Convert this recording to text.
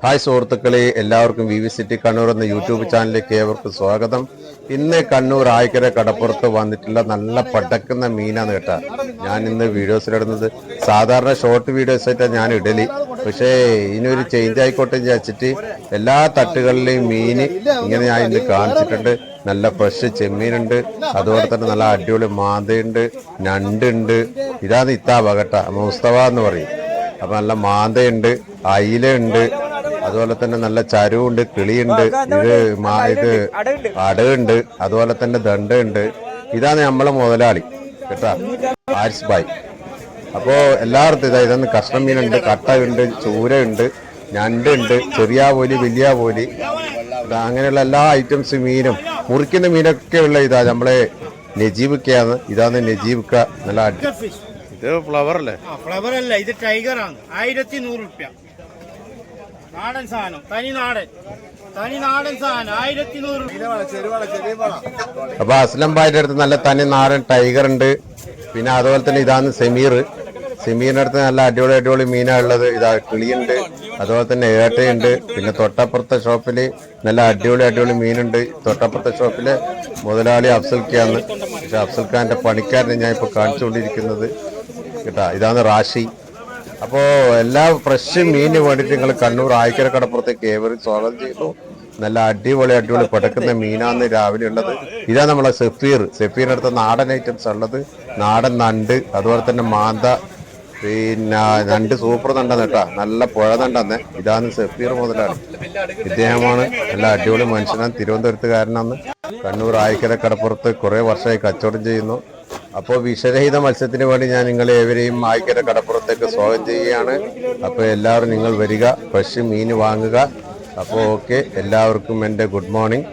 Hi സുഹൃത്തുക്കളെ, എല്ലാവർക്കും VV City Kannur എന്ന യൂട്യൂബ് ചാനലിലേക്ക് ഏവർക്കും സ്വാഗതം. ഇന്ന് കണ്ണൂർ ആയിക്കര കടപ്പുറത്ത് വന്നിട്ടുള്ള നല്ല പടക്കുന്ന മീനാണ് കേട്ടാ. ഞാൻ ഇന്ന് വീഡിയോസിലിടുന്നത് സാധാരണ ഷോർട്ട് വീഡിയോസ് ആയിട്ടാണ് ഞാൻ ഇടല്. പക്ഷേ ഇതിനൊരു ചേഞ്ച് ആയിക്കോട്ടെ വിചാരിച്ചിട്ട് എല്ലാ തട്ടുകളിലെയും മീന് ഇങ്ങനെ ഞാൻ ഇന്ന് കാണിച്ചിട്ടുണ്ട്. നല്ല ഫ്രഷ് ചെമ്മീനുണ്ട്, അതുപോലെ തന്നെ നല്ല അടിപൊളി മാന്തയുണ്ട്, ഞണ്ടുണ്ട്. ഇതാണ് ഇത്താവ കേട്ടാ, മുസ്തഫ എന്ന് പറയും. അപ്പൊ നല്ല മാന്തയുണ്ട്, അയിലുണ്ട്, അതുപോലെ തന്നെ നല്ല ചരുവുണ്ട്, കിളിയുണ്ട്, ഇത് അടയുണ്ട്, അതുപോലെ തന്നെ ദണ്ടുണ്ട്. ഇതാണ് നമ്മളെ മുതലാളി കേട്ടാ, ആരിസ് ഭായ്. അപ്പോ എല്ലായിടത്തും ഇതൊന്ന് കഷ്ണം മീനുണ്ട്, കട്ടയുണ്ട്, ചൂരയുണ്ട്, ഞണ്ടുണ്ട്, ചെറിയ പോലി, വലിയ പോലി, അങ്ങനെയുള്ള എല്ലാ ഐറ്റംസ് മീനും മുറിക്കുന്ന മീനൊക്കെ ഉള്ള ഇതാ നമ്മളെ നജീബിക്കയാണ്. ഇതാണ് നജീബിക്ക. നല്ല ഇത് ഫ്ലവർ അല്ലേ? ഫ്ലവർ അല്ല, ഇത് ടൈഗർ ആണ്. 1100 രൂപ നാടൻ സാധനം, തനി നാടൻ സാധനം 1100. അപ്പൊ അസ്ലം ഭായിന്റെ അടുത്ത് നല്ല തനി നാടൻ ടൈഗർ ഉണ്ട്. പിന്നെ അതുപോലെ തന്നെ ഇതാണ് സെമീറിന്റെ അടുത്ത് നല്ല അടിപൊളി മീനാ ഉള്ളത്. ഇതാ കിളിയുണ്ട്, അതുപോലെ തന്നെ ഏട്ടയുണ്ട്. പിന്നെ തൊട്ടപ്പുറത്തെ ഷോപ്പില് നല്ല അടിപൊളി മീനുണ്ട്. തൊട്ടപ്പുറത്തെ ഷോപ്പില് മുതലാളി അഫ്സൽ ഖാന്ന്. പക്ഷെ അഫ്സൽ ഖാന്റെ പണിക്കാരനെ ഞാൻ ഇപ്പൊ കാണിച്ചുകൊണ്ടിരിക്കുന്നത് കേട്ടാ. ഇതാണ് റാഷി. അപ്പോ എല്ലാ ഫ്രഷ് മീനിന് വേണ്ടിയിട്ട് നിങ്ങൾ കണ്ണൂർ ആയിക്കര കടപ്പുറത്തേക്ക് ഏവരും സ്വാഗതം ചെയ്യുന്നു. നല്ല അടിപൊളി പടക്കുന്ന മീനാന്ന് രാവിലെ ഉള്ളത്. ഇതാണ് നമ്മളെ സെഫീറിന്റെ അടുത്ത് നാടൻ ഐറ്റംസ് ഉള്ളത്. നാടൻ നണ്ട്, അതുപോലെ തന്നെ മാന്ത, പിന്നെ നണ്ട് സൂപ്പർ നണ്ടെന്ന് കേട്ടാ, നല്ല പുഴ നണ്ടെന്ന്. ഇതാണ് സെഫീർ മുതലാണ്. ഇദ്ദേഹമാണ് നല്ല അടിപൊളി മനുഷ്യനാണ്, തിരുവനന്തപുരത്തുകാരനാണ്. കണ്ണൂർ ആയിക്കര കടപ്പുറത്ത് കുറെ വർഷമായി കച്ചവടം ചെയ്യുന്നു. അപ്പോൾ വിഷരഹിത മത്സ്യത്തിന് വേണ്ടി ഞാൻ നിങ്ങളെ ഏവരെയും ആയിക്കര കടപ്പുറത്തേക്ക് സ്വാഗതം ചെയ്യുകയാണ്. അപ്പോൾ എല്ലാവരും നിങ്ങൾ വരിക, ഫ്രഷ് മീൻ വാങ്ങുക. അപ്പോൾ ഓക്കെ, എല്ലാവർക്കും എൻ്റെ ഗുഡ് മോർണിംഗ്.